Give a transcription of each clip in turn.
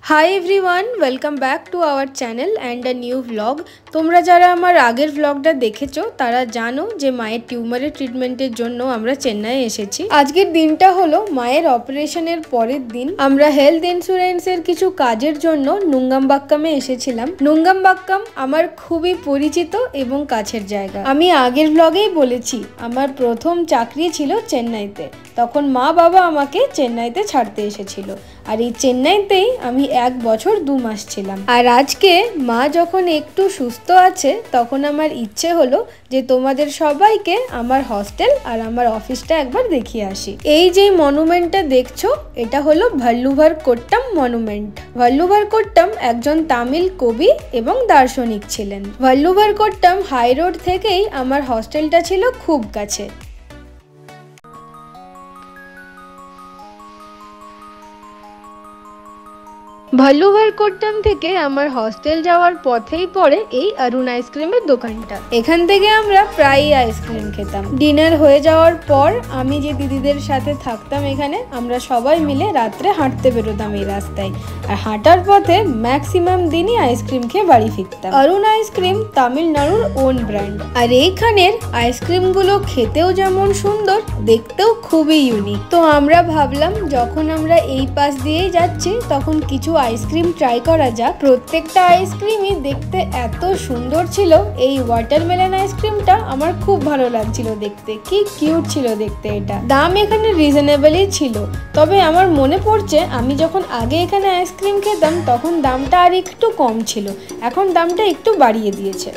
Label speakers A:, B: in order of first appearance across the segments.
A: Hi everyone, welcome back to our channel and a new vlog. তোমরা যারা আমার আগের ভ্লগটা দেখেছো তারা জানো যে মায়ের টিউমারের ট্রিটমেন্টের জন্য আমরা চেন্নাই এসেছি। আজকের দিনটা হলো মায়ের অপারেশনের পরের দিন। আমরা হেলথ ইন্স্যুরেন্সের কিছু কাজের জন্য নুঙ্গামবাক্কামে এসেছিলাম। নুঙ্গামবাক্কাম আমার খুবই পরিচিত এবং কাছের জায়গা। আমি আগের ভ্লগেই বলেছি আমার প্রথম চাকরি ছিল চেন্নাইতে। তখন মা বাবা আমাকে চেন্নাইতে ছাড়তে এসেছিল, আর এই চেন্নাইতেই আমি 1 বছর 2 মাস ছিলাম। আর আজকে মা যখন একটু সুস্থ আছে তখন আমার ইচ্ছে হলো যে তোমাদের সবাইকে আমার হস্টেল আর আমার অফিসটা একবার দেখিয়ে আসি। এই যে মনুমেন্টটা দেখছো এটা হলো ভাল্লুভার কোট্টাম মনুমেন্ট। ভাল্লুভার কোট্টাম একজন তামিল কবি এবং দার্শনিক ছিলেন। ভাল্লুভার কোট্টাম হাই রোড থেকেই আমার হস্টেলটা ছিল খুব কাছে। ভাল্লুভার কোট্টাম থেকে আমার হস্টেল যাওয়ার পথেই পড়ে এই অরুণ আইসক্রিমের দোকানটা। এখান থেকে আমরা প্রায়ই আইসক্রিম খেতাম। ডিনার হয়ে যাওয়ার পর আমি যে দিদিদের সাথে থাকতাম এখানে, আমরা সবাই মিলে রাত্রে হাঁটতে বেরোতাম এই রাস্তায়। আর হাঁটার পথে ম্যাক্সিমাম দিনই আইসক্রিম খেয়ে বাড়ি ফিরতাম। অরুণ আইসক্রিম তামিলনাড়ুর ওন ব্র্যান্ড। আর এইখানের আইসক্রিমগুলো খেতেও যেমন সুন্দর, দেখতেও খুবই ইউনিক। তো আমরা ভাবলাম যখন আমরা এই পাশ দিয়েই যাচ্ছি তখন কিছু আইসক্রিম ট্রাই করা যাক। প্রত্যেকটা আইসক্রিমই দেখতে এত সুন্দর ছিল। এই ওয়াটারমেলন আইসক্রিমটা আমার খুব ভালো লাগছিল দেখতে, কি কিউট ছিল দেখতে। এটা দাম এখানে রিজনেবলই ছিল, তবে আমার মনে পড়ছে আমি যখন আগে এখানে আইসক্রিম খেতাম তখন দামটা আর একটু কম ছিল, এখন দামটা একটু বাড়িয়ে দিয়েছে।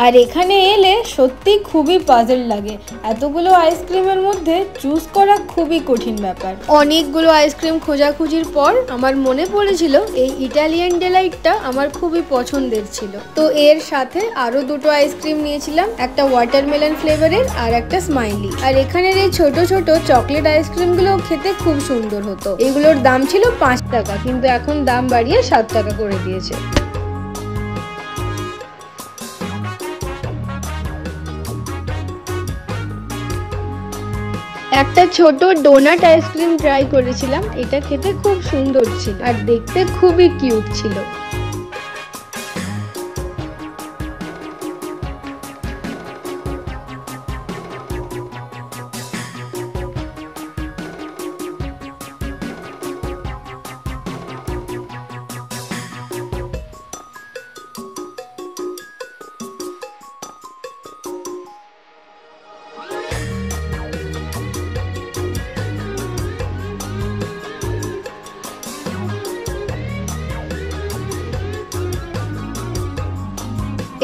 A: আর এখানে এলে সত্যি খুবই পাজল লাগে। এতগুলো আইসক্রিমের মধ্যে চুজ করা খুবই কঠিন ব্যাপার। অনেকগুলো আইসক্রিম খোঁজাখুঁজির পর আমার মনে পড়েছিল এই ইটালিয়ান ডিলাইটটা আমার খুবই পছন্দের ছিল। তো এর সাথে আরো দুটো আইসক্রিম নিয়েছিলাম, একটা ওয়াটারমেলন ফ্লেভারের আর একটা স্মাইলি। আর এখানের এই ছোট ছোট চকলেট আইসক্রিমগুলো খেতে খুব সুন্দর হতো। এগুলোর দাম ছিল 5 টাকা, কিন্তু এখন দাম বাড়িয়ে 7 টাকা করে দিয়েছে। একটা ছোট ডোনাট আইসক্রিম ট্রাই করেছিলাম, এটা খেতে খুব সুন্দর ছিল আর দেখতে খুবই কিউট ছিল।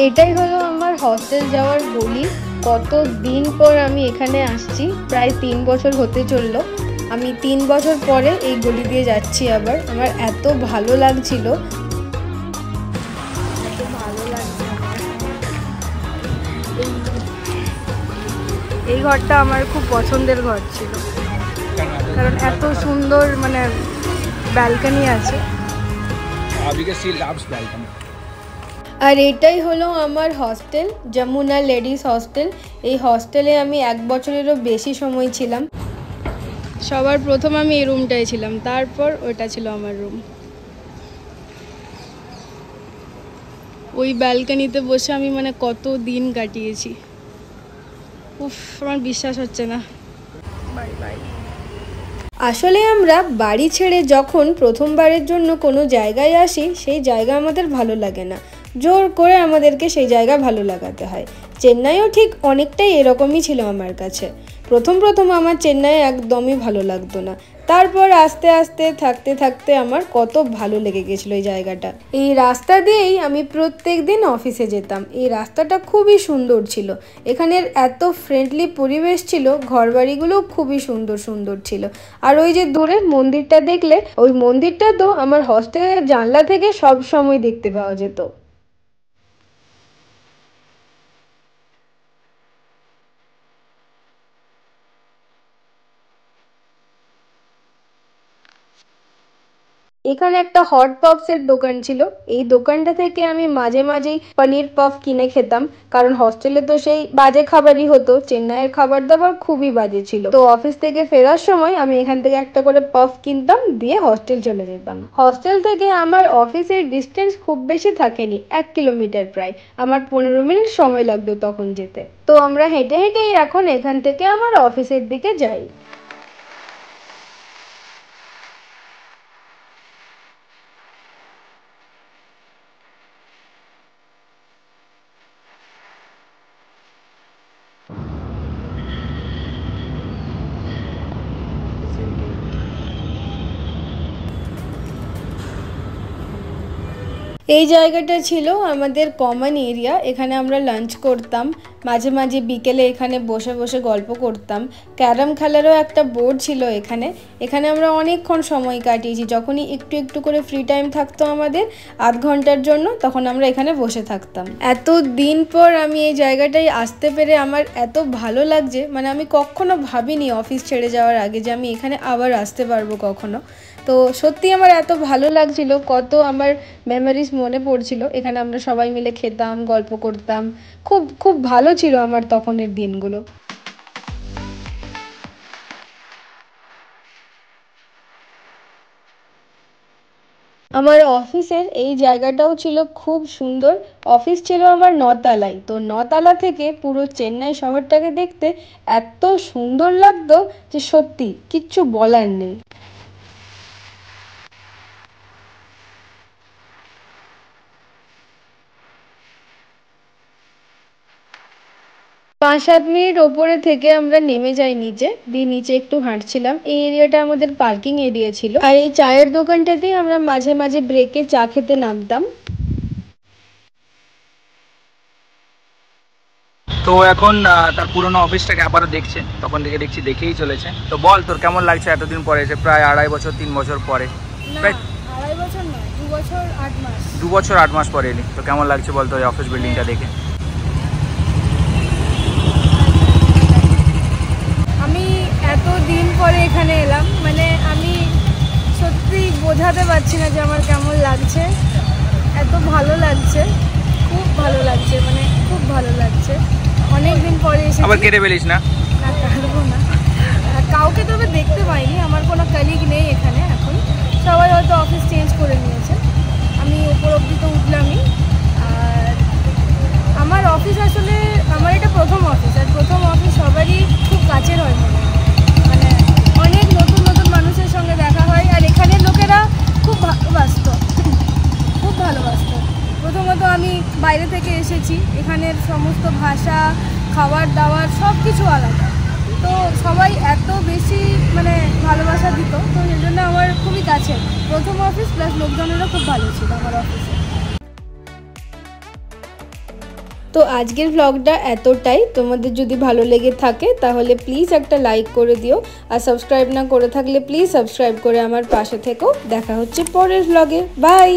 A: এটাই হলো আমার হস্টেল যাওয়ার গলি। কত দিন পর আমি এখানে আসছি, প্রায় 3 বছর হতে চললো। আমি 3 বছর পরে এই গলি দিয়ে যাচ্ছি আবার। আমার এত ভালো লাগছিল, এই ঘরটা আমার খুব পছন্দের ঘর ছিল, কারণ এত সুন্দর মানে ব্যালকনি আছে। আর এটাই হলো আমার হস্টেল, যমুনা লেডিস হস্টেল। এই হস্টেলে আমি 1 বছরেরও বেশি সময় ছিলাম। সবার প্রথম আমি এই রুমটায় ছিলাম, তারপর ওটা ছিল আমার রুম। ওই ব্যালকনিতে বসে আমি মানে কত দিন কাটিয়েছি, উফ, আমার বিশ্বাস হচ্ছে না। Bye bye. আসলে আমরা বাড়ি ছেড়ে যখন প্রথমবারের জন্য কোনো জায়গায় আসি, সেই জায়গা আমাদের ভালো লাগে না, জোর করে আমাদেরকে সেই জায়গা ভালো লাগাতে হয়। চেন্নাইও ঠিক অনেকটাই এরকমই ছিল আমার কাছে। প্রথম প্রথম আমার চেন্নাই একদমই ভালো লাগতো না, তারপর আস্তে আস্তে থাকতে থাকতে আমার কত ভালো লেগে গেছিলো এই জায়গাটা। এই রাস্তা দিয়েই আমি প্রত্যেক দিন অফিসে যেতাম। এই রাস্তাটা খুবই সুন্দর ছিল, এখানের এত ফ্রেন্ডলি পরিবেশ ছিল, ঘরবাড়িগুলো খুবই সুন্দর সুন্দর ছিল। আর ওই যে দূরের মন্দিরটা দেখলে, ওই মন্দিরটা তো আমার হস্টেলের জানলা থেকে সব সময় দেখতে পাওয়া যেত। এখানে একটা হট পপসের দোকান ছিল। এই দোকানটা থেকে আমি মাঝে মাঝেই পনির পপ কিনে খেতাম, কারণ হস্টেলে তো সেই বাজে খাবারই হতো। চেন্নাইয়ের খাবার দাবার খুবই বাজে ছিল। তো অফিস থেকে ফেরার সময় আমি এখান থেকে একটা করে পপ কিনতাম, দিয়ে হস্টেল চলে যেতাম। হস্টেল থেকে আমার অফিসের ডিস্টেন্স খুব বেশি থাকেনি, 1 কিলোমিটার প্রায়। আমার 15 মিনিট সময় লাগতো তখন যেতে। তো আমরা হেঁটে হেঁটেই এখন এখান থেকে আমার অফিসের দিকে যাই। এই জায়গাটা ছিল আমাদের কমন এরিয়া। এখানে আমরা লাঞ্চ করতাম, মাঝে মাঝে বিকেলে এখানে বসে বসে গল্প করতাম। ক্যারাম খেলারও একটা বোর্ড ছিল এখানে। এখানে আমরা অনেকক্ষণ সময় কাটিয়েছি। যখনই একটু একটু করে ফ্রি টাইম থাকতো আমাদের আধ ঘন্টার জন্য, তখন আমরা এখানে বসে থাকতাম। এত দিন পর আমি এই জায়গাটায় আসতে পেরে আমার এত ভালো লাগছে, মানে আমি কখনো ভাবিনি অফিস ছেড়ে যাওয়ার আগে যে আমি এখানে আবার আসতে পারবো কখনো। তো সত্যি আমার এত ভালো লাগছিল, কত আমার মেমোরিজ মনে পড়ছিল। এখানে আমরা সবাই মিলে খেতাম, গল্প করতাম। খুব খুব ভালো ছিল আমার তখনের দিনগুলো। আমার অফিসের এই জায়গাটাও ছিল খুব সুন্দর। অফিস ছিল আমার 9 তলায়। তো 9 তলা থেকে পুরো চেন্নাই শহরটাকে দেখতে এত সুন্দর লাগতো যে সত্যি কিচ্ছু বলার নেই। 5-7 মিনিট ওপরে থেকে আমরা নেমে যাই নিচে, দিয়ে নিচে একটু হাঁটছিলাম। এই এরিয়াটা আমাদের পার্কিং এরিয়া ছিল, আর এই চায়ের দোকানটাতেই আমরা মাঝে মাঝে ব্রেকে চা খেতে নামতাম।
B: তো এখন তার পুরনো অফিসটাকে আবারও দেখছে, তখন থেকে দেখছি দেখেই চলেছে। তো বল, তোর কেমন লাগছে এতদিন পরে এসে, প্রায় 2.5 বছর 3 বছর পরে? প্রায়
A: 2.5 বছর নয়, 2 বছর 8 মাস।
B: 2 বছর 8 মাস পরে এলি, তো কেমন লাগছে বল তোর এই অফিস বিল্ডিংটা দেখে?
A: আমি এত দিন পরে এখানে এলাম, মানে আমি সত্যি বোঝাতে পারছি না যে আমার কেমন লাগছে। এত ভালো লাগছে, খুব ভালো লাগছে, মানে খুব ভালো লাগছে। অনেক দিন পরে এসে
B: আবার কেটে ফেলিস না।
A: না, কাটবো না। কাউকে তবে দেখতে পাইনি, আমার কোনো কলিগ নেই এখানে এখন। সবাই হয়তো অফিস চেঞ্জ করে নিয়েছে। আমি ওপর অব্দি তো উঠলামই। আর আমার অফিস আসলে, আমার এটা প্রথম অফিস, আর প্রথম অফিস সবারই খুব কাছের হয় মনে হয়। মানে অনেক নতুন নতুন মানুষের সঙ্গে দেখা হয়, আর এখানের লোকেরা খুব ভালোবাসত, খুব ভালোবাসত। প্রথমত আমি বাইরে থেকে এসেছি, এখানের সমস্ত ভাষা, খাবার দাবার সব কিছু আলাদা। তো সবাই এত বেশি মানে ভালোবাসা দিত, তো সেই জন্য আমার খুবই কাছে প্রথম অফিস, প্লাস লোকজনেরও খুব ভালো ছিল আমার অফিসে। তো আজকের ব্লগটা এতটাই। তোমাদের যদি ভালো লেগে থাকে তাহলে প্লিজ একটা লাইক করে দিও, আর সাবস্ক্রাইব না করে থাকলে প্লিজ সাবস্ক্রাইব করে আমার পাশে থেকো। দেখা হচ্ছে পরের ব্লগে। বাই।